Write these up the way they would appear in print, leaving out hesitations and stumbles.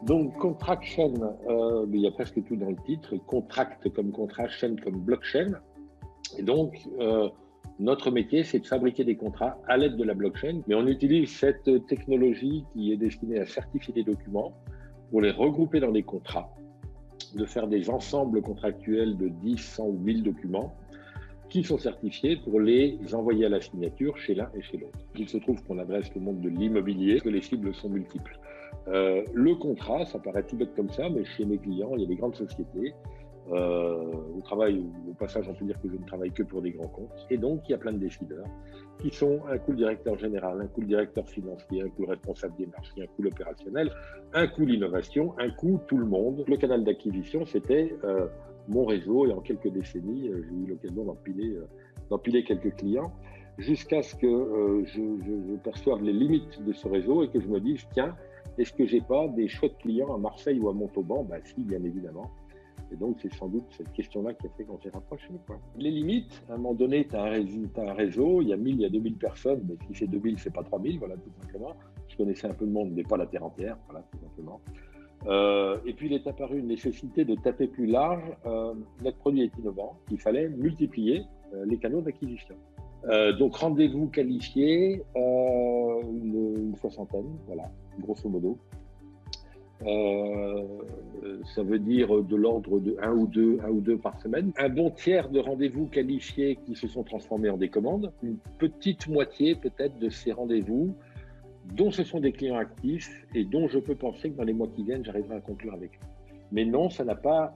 Donc, contract chain, il y a presque tout dans le titre. Contract comme contrat, chain comme blockchain. Et donc, notre métier, c'est de fabriquer des contrats à l'aide de la blockchain. Mais on utilise cette technologie qui est destinée à certifier des documents pour les regrouper dans des contrats, de faire des ensembles contractuels de 10, 100 ou 1000 documents qui sont certifiés pour les envoyer à la signature chez l'un et chez l'autre. Il se trouve qu'on adresse le monde de l'immobilier, que les cibles sont multiples. Le contrat, ça paraît tout bête comme ça, mais chez mes clients, il y a des grandes sociétés. Au travail, au passage, on peut dire que je ne travaille que pour des grands comptes. Et donc, il y a plein de décideurs qui sont un coup le directeur général, un coup le directeur financier, un coup le responsable des marchés, un coup l'opérationnel, un coup l'innovation, un coup tout le monde. Le canal d'acquisition, c'était mon réseau, et en quelques décennies, j'ai eu l'occasion d'empiler quelques clients jusqu'à ce que je perçoive les limites de ce réseau et que je me dise, tiens, est-ce que j'ai pas des chouettes clients à Marseille ou à Montauban? Ben si, bien évidemment. Et donc, c'est sans doute cette question-là qui a fait qu'on s'est rapproché. Les limites, à un moment donné, tu as un réseau, il y a 1000, il y a 2000 personnes, mais si c'est 2000, c'est pas 3000, voilà, tout simplement. Je connaissais un peu de monde, mais pas la terre entière, voilà, tout simplement. Et puis, il est apparu une nécessité de taper plus large. Notre produit est innovant, il fallait multiplier les canaux d'acquisition. Donc, rendez-vous qualifiés, une soixantaine, voilà, grosso modo. Ça veut dire de l'ordre de un ou deux par semaine. Un bon tiers de rendez-vous qualifiés qui se sont transformés en des commandes. Une petite moitié peut-être de ces rendez-vous dont ce sont des clients actifs et dont je peux penser que dans les mois qui viennent, j'arriverai à conclure avec eux. Mais non, ça n'a pas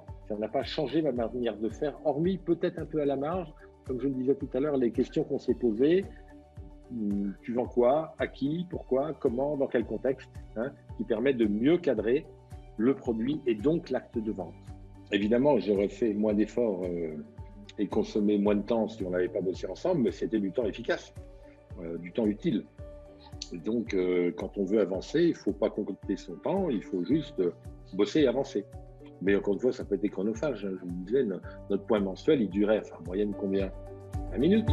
changé ma manière de faire, hormis peut-être un peu à la marge. Comme je le disais tout à l'heure, les questions qu'on s'est posées, tu vends quoi, à qui, pourquoi, comment, dans quel contexte, hein, qui permet de mieux cadrer le produit et donc l'acte de vente. Évidemment, j'aurais fait moins d'efforts et consommé moins de temps si on n'avait pas bossé ensemble, mais c'était du temps efficace, du temps utile. Et donc, quand on veut avancer, il ne faut pas concocter son temps, il faut juste bosser et avancer. Mais encore une fois, ça peut être chronophage. Hein. Je vous disais, notre point mensuel, il durait en moyenne combien? 1 minute.